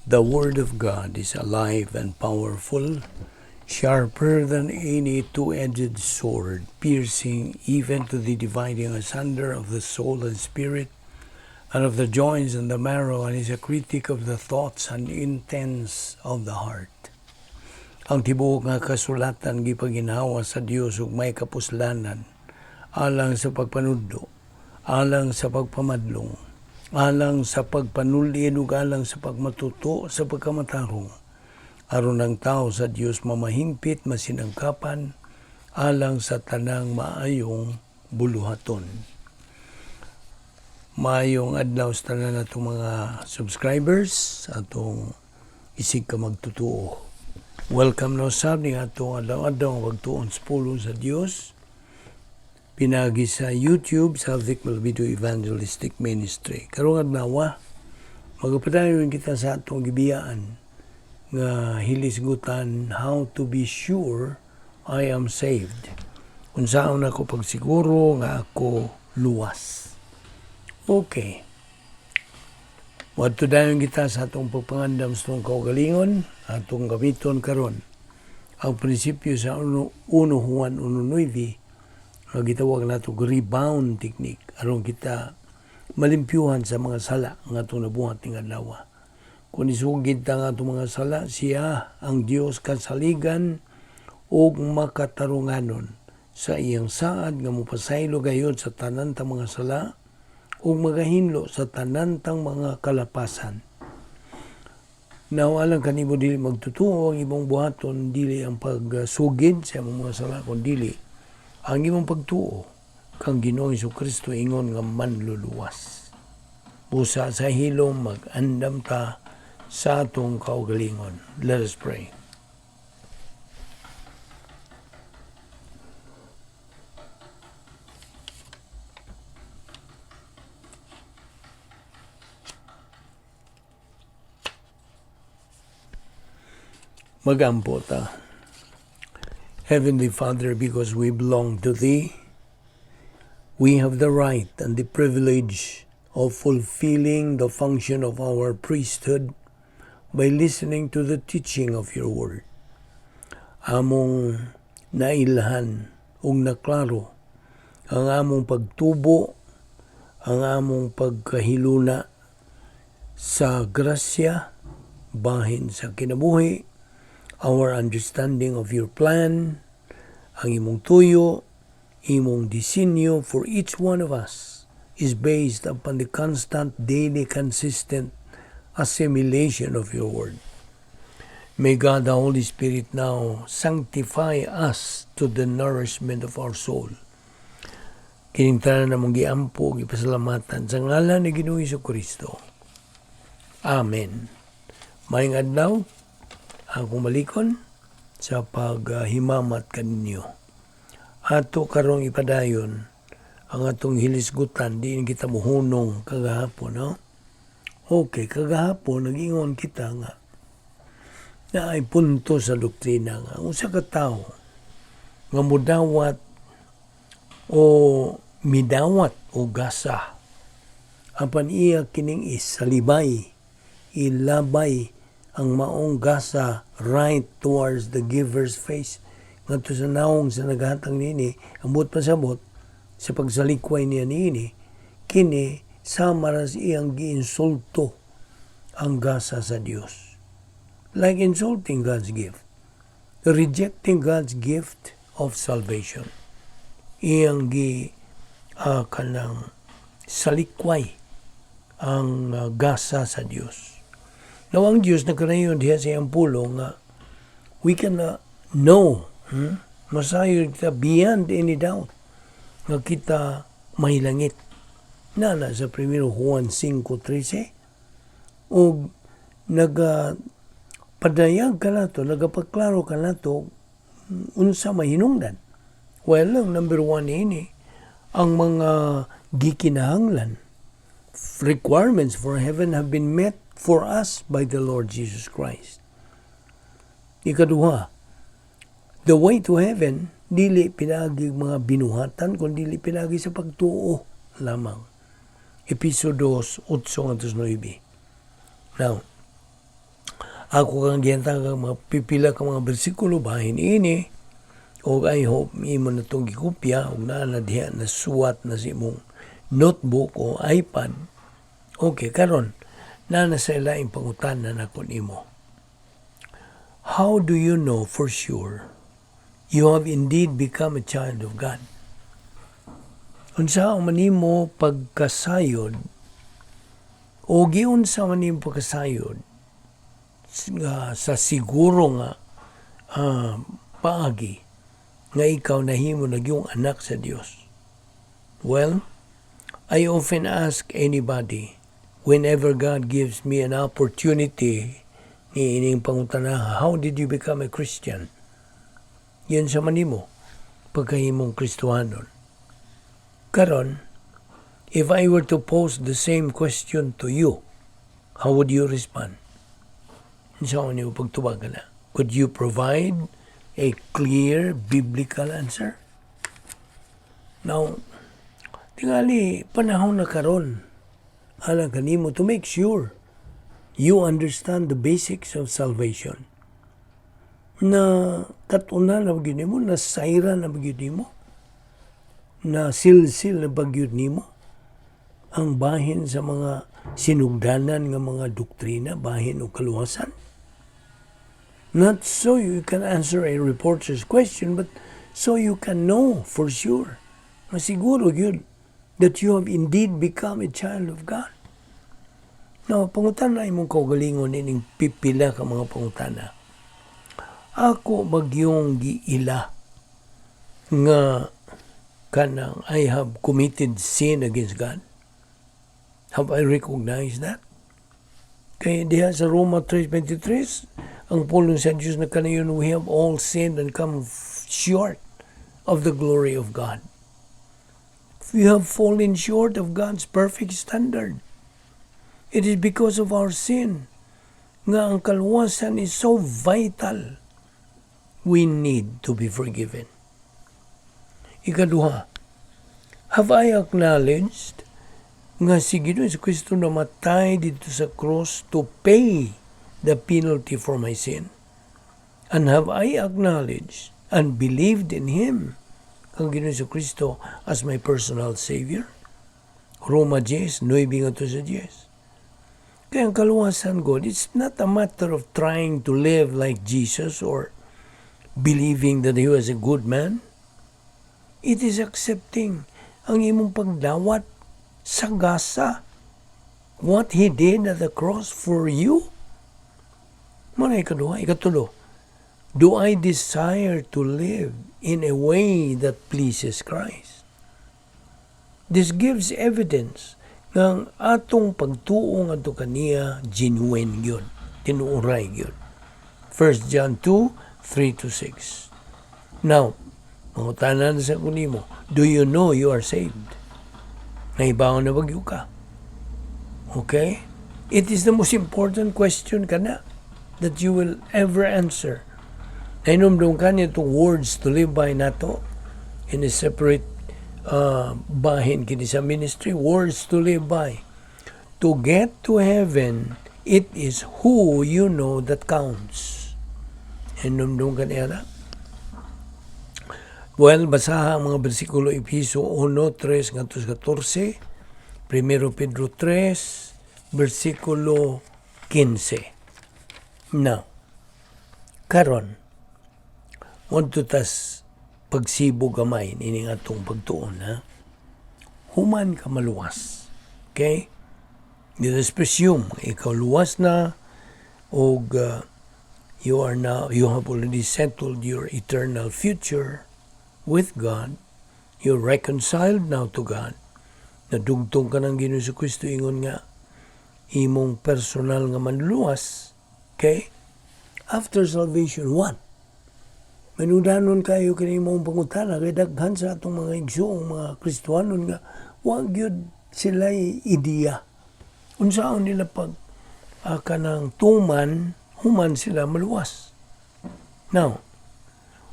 The Word of God is alive and powerful, sharper than any two-edged sword, piercing even to the dividing asunder of the soul and spirit, and of the joints and the marrow, and is a critic of the thoughts and intents of the heart. Ang tibuok nga kasulatan gipaginawa sa Dios ug may kapuslanan, alang sa pagpanudlo, alang sa pagpamadlong, alang sa pagpanulid ug alang sa pagmatuto sa pagkamatarong, aron ang tao sa Dios mamahingpit masinangkapan, alang sa tanang maayong buluhaton. Maayong adlaw sa tanan natong mga subscribers, atong isig ka magtutuo. Welcome no sab ni atong adlaw-adlaw nga pagtuon sa pulong sa Dios. Pinagi sa YouTube sa Balbido Evangelistic Ministry. Karong adlaw, magapadayon kita sa atong gibiyaan nga hilisgutan, how to be sure I am saved. Unsaon ako pagsiguro nga ako luwas. Okay. Wadto dayon kita sa atong pagpangandam sa atong kaugalingon, atong gamiton karon. Ang prinsipyo sa 1 Juan 1:9 nga gitawag nato rebound technique aron kita malimpyuhan sa mga sala nga atong nabuhat ning adlaw. Kung isugid ta nga atong mga sala, siya ang Dios kasaligan ug makatarunganon sa iyang saad nga mopasaylo gayud sa tanan tang mga sala ug magahinlo sa tanan tang mga kalapasan. Now, alang kanimo dili magtutuo ang imong buhaton, dili ang pagsugid sa imong mga sala, kung dili ang imong pagtuo kang Ginoong Jesucristo ingon nga manluluwas. Busa sa hilom mag-andam ta sa atong kaugalingon. Let us pray. Magampo ta. Heavenly Father, because we belong to Thee, we have the right and the privilege of fulfilling the function of our priesthood by listening to the teaching of Your Word. Among nailhan ug naklaro ang among pagtubo, ang among pagkahiluna sa grasya, bahin sa kinabuhi, our understanding of Your plan, ang imong tuyo, imong disenyo for each one of us is based upon the constant, daily, consistent assimilation of Your Word. May God, the Holy Spirit, now sanctify us to the nourishment of our soul. Kining tanan namong giampo, gipasalamatan sa ngalan ni Ginoong Jesucristo. Amen. Maayong adlaw, akong malikon sa paghimamat kaninyo. Ato karong ipadayon ang atong hilisgutan, diin kita muhunong kagahapon, no? Okay, kagahapon nag-ingon kita nga na ay punto sa doktrina nga unsa ka tawo nga mudawat o midawat o gasa apan iya kining isalibay, ilabay ang maong gasa right towards the giver's face. Ngadto sa naong sa naghatang nini, ambot pasabot sa pagsalikway niya nini, kini samaras iyang giinsulto ang gasa sa Dios. Like insulting God's gift, rejecting God's gift of salvation. Iyang kanang salikway ang gasa sa Dios. Now, ang Diyos nagkarayon diya sa iyang pulong nga we can know, masayo kita beyond any doubt nga kita may langit. Nana sa 1 Juan 5:13 o nagapadayag ka nato, nagapaklaro ka nato unsa mahinungdan. Well, ang number 1 ini, ang mga gikinahanglan, requirements for heaven have been met for us by the Lord Jesus Christ. Ikaduha, the way to heaven, dili pinagi mga binuhatan, kundi dili pinagi sa pagtuo lamang. Episodos 8:9. Now, Ako kang giyanta kang mga pipila ka mga bersikulo bahin ini, o I hope imo na itong gikopya, o na diha na suwat na si mong notebook o iPad. Okay, karon na sa ilaing pangutan na nakon imo. How do you know for sure you have indeed become a child of God? Unsa man nimo pagkasayod o giunsa man nimo pagkasayod sa siguro nga paagi nga ikaw nahimo na yung anak sa Dios? Well, I often ask anybody whenever God gives me an opportunity ni ining pangutana, how did you become a Christian? Yun sa manimo pagkahimong Kristohanon. Karon, if I were to pose the same question to you, how would you respond? Sa niyo pagtubag na? Could you provide a clear biblical answer? Now, tingali panahon na karon alang kanimo to make sure you understand the basics of salvation. Na katunan na bagyod nimo, na sayra na bagyod nimo, na silsil na bagyod nimo ang bahin sa mga sinugdanan nga mga doktrina, bahin o kaluwasan. Not so you can answer a reporter's question, but so you can know for sure, masiguro yun, that you have indeed become a child of God. Now, pangutan na imong kaugalingon ining pipila ka mga pangutana. Ako bagyong giila nga kanang I have committed sin against God. Have I recognized that? Kaya diha sa Roma 3:23, ang pulong sa Diyos na kanayon, we have all sinned and come short of the glory of God. We have fallen short of God's perfect standard. It is because of our sin nga ang kaluwasan is so vital. We need to be forgiven. Ikaduha, have I acknowledged nga si Ginoo Kristo namatay dito sa cross to pay the penalty for my sin? And have I acknowledged and believed in Him, ang Ginoo Kristo, as my personal Savior? Roma 10:9 nga to sa 10. Kaya ang kaluwasan, God, it's not a matter of trying to live like Jesus or believing that He was a good man. It is accepting ang imong pagdawat sa gasa, what He did at the cross for you. Muna ikaduha, ikatulo, do I desire to live in a way that pleases Christ? This gives evidence ng atong pagtuong ato kaniya genuine yun, tinuuray yun. 1 John 2:3-6. Now, mangutanan sa kunimo, do you know you are saved? Naibaw na bagyo ka. Okay? It is the most important question kana that you will ever answer. Nainumdum ka niya itong words to live by nato in a separate bahin kini sa ministry, words to live by. To get to heaven, it is who you know that counts. Nainumdum ka niya na? Well, basaha ang mga bersikulo Efeso 1:3 ngadto 14, 1 Pedro 3, bersikulo 15. Now, karon, wadto tas pagsibo gamay ining atong pagtuon, ha? Human ka maluwas. Okay? Let us presume ikaw luwas na og you have already settled your eternal future with God. You're reconciled now to God. Nadugtong ka ng Ginoo Kristo ingon nga imong personal nga manluwas. Okay? After salvation, what? Manudanon kayo kini mong pangutana kay daghan sa atong mga igsoong mga Kristohanon nga wa gyud sila ideya. Unsaon nila pag kanang tuman, human sila maluwas. Now,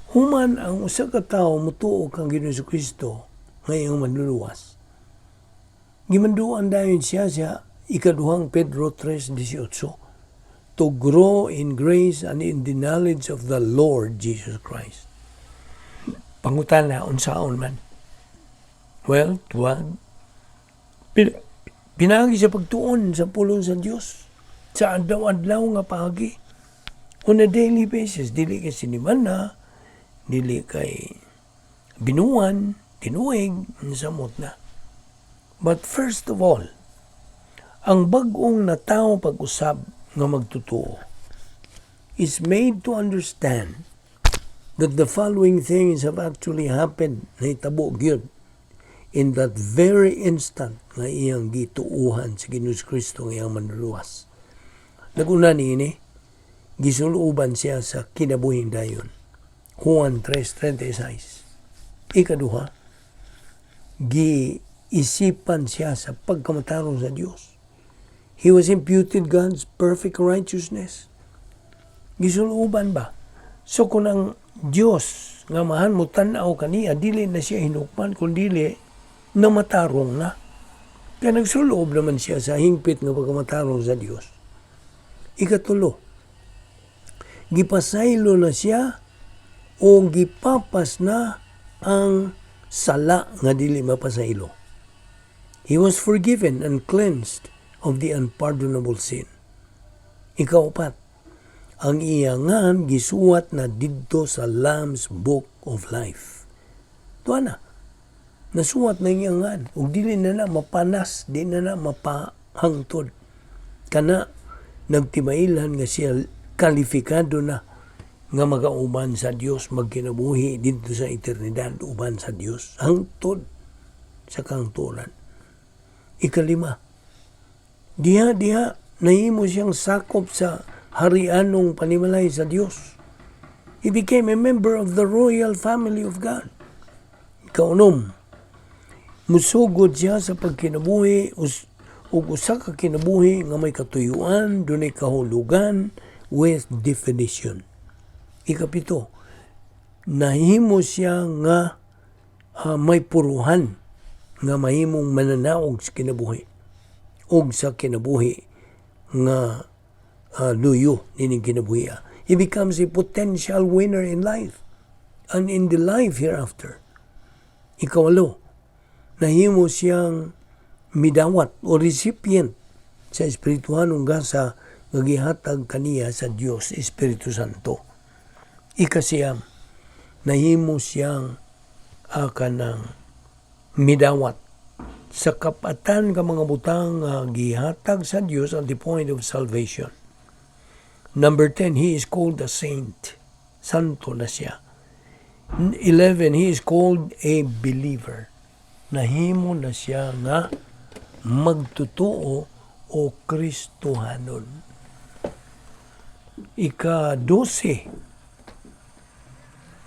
human ang usa ka tawo mutuo kang Ginoo Kristo nga iyang manluluwas. Gimanduan dayon siya sa ikaduhang Pedro 3:18. to grow in grace and in the knowledge of the Lord Jesus Christ. Pangutana, unsaon man? Well, tuwag. Pinagi sa pagtuon sa pulong sa Diyos. Sa adlaw-adlaw nga pagi. On a daily basis, dili kay siniman na, dili kay binuan, tinuig, samot na. But first of all, ang bag-ong natao pag-usab nga magtutuo is made to understand that the following things have actually happened na hitabo gyud in that very instant nga iyang gituuhan sa Ginoong Kristo nga iyang manluwas. Naguna niini, gisuluban siya sa kinabuhing dayon. Juan 3:36. Ikaduha, giisipan siya sa pagkamatarong sa Dios. He was imputed God's perfect righteousness. Gisuluban ba? So kung ang Dios nga mahan mo tan-aw kaniya, dili na siya hinukman, kundili namatarong na. Kaya nagsuloob naman siya sa hingpit nga pagkamatarong sa Dios. Ikatulo, gipasaylo na siya o gipapas na ang sala nga dili mapasaylo. He was forgiven and cleansed of the unpardonable sin. Ikaapat, ang iyangan gisuwat na didto sa Lamb's Book of Life. Tuwa na, nasuwat na iyangan, ug dili na mapanas, di na mapahangtod. Kana, nagtibailan nga siya kalifikado na nga magauban sa Dios, magkinabuhi dito sa eternidad uban sa Dios hangtod sa kangtulan. Ikalima, diha nahimo siyang sakop sa harianong panimalay sa Dios. He became a member of the royal family of God. Ikaunom, musugod siya sa pagkinabuhi ug usa ka kinabuhi nga may katuyuan, dunay kahulugan with definition. Ikapito, nahimo siya nga may puruhan nga mahimong mananaog sa kinabuhi ug sa kinabuhi nga luyo nining kinabuhi. He becomes a potential winner in life and in the life hereafter. Ikawalo, nahimo siyang midawat o recipient sa espirituhanong gasa nga gihatag kaniya sa Dios Espiritu Santo. Ikasiyam, nahimo siyang kanang midawat sa kapatan ka mga butang gihatag sa Dios at the point of salvation. Number 10, he is called a saint. Santo na siya. 11, he is called a believer. Nahimo na siya nga magtutuo o Kristohanon. Ika-12,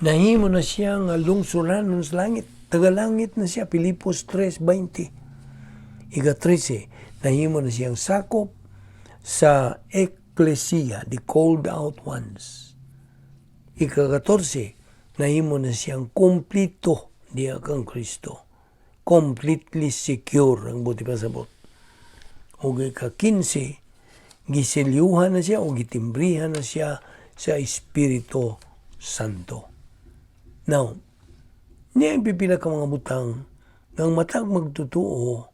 nahimo na siya nga lungsuranon sa langit. Tagalangit na siya, Pilipos 3:20. Ika-13, nahimo na siyang sakop sa Ecclesia, the called out ones. Ika-14, nahimo na siyang kumplito diha kang Kristo. Completely secure ang buti pasabot. O ika-15, gisilyuhan na siya o gitimbrihan na siya sa Espiritu Santo. Now, niya pipila ka mga butang ng matag magtutuo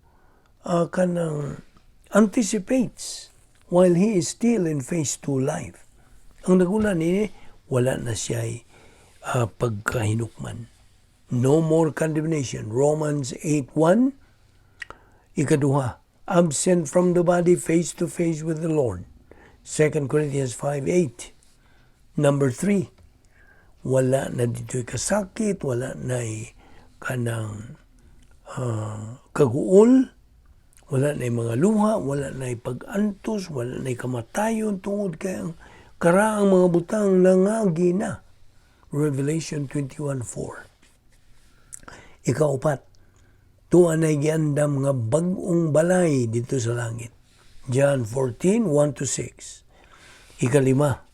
kanang anticipates while he is still in phase 2 life. Ang naguna ni wala na siya pagkahinukman. No more condemnation. Romans 8:1. Ikaduha, absent from the body, face to face with the Lord. 2 Corinthians 5:8. Number 3, wala na dito'y kasakit, wala na kanang kaguol, wala na mga luha, wala na pag-antos, wala na kamatayon tungod kay ang karaang mga butang nangagi na. Revelation 21:4. Ikaapat, tuwa na giandam nga bag-ong balay dito sa langit. John 14:1-6. Ikalima,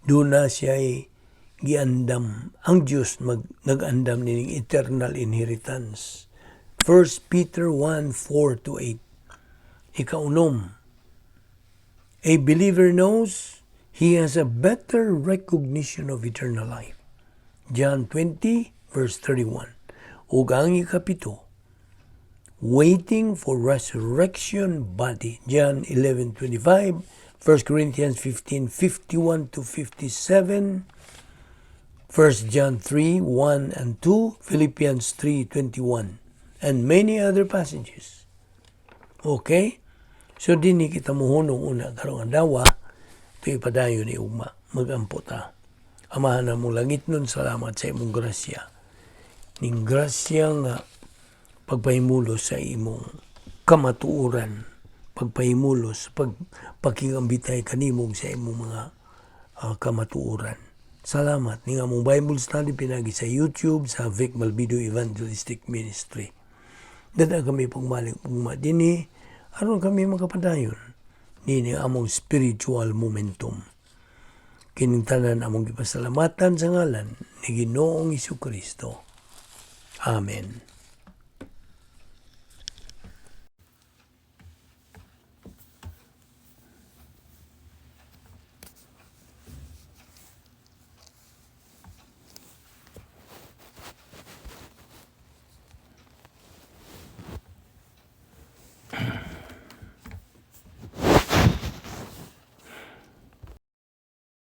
doon na siya giandam ang Diyos nag-andam nining eternal inheritance. 1 Peter 1:4-8. Ikaunom, A believer knows he has a better recognition of eternal life. John 20, verse 31. Ug ang ikapito, waiting for resurrection body. John 11:25, 1 Corinthians 15:51 to 57, 1 John 3:1 and 2, Philippians 3:21, and many other passages. Okay? So din kita muhunong una karong adlaw, ito ipadayon ni ugma, magampo ta. Amahan na mong langit nun, salamat sa imong grasya. Ning grasya nga pagpahimulos sa imong kamatuoran, pagpahimulos, pagpakingambitay kanimong sa imong mga kamatuoran. Salamat. Ning among Bible study pinagi sa YouTube, sa Balbido Evangelistic Ministry. Dada kami pagmaling ugma dinhi, aron kami makapadayon nini among spiritual momentum. Kining tanan among gipasalamatan sa ngalan ni Ginoong Hesukristo. Amen.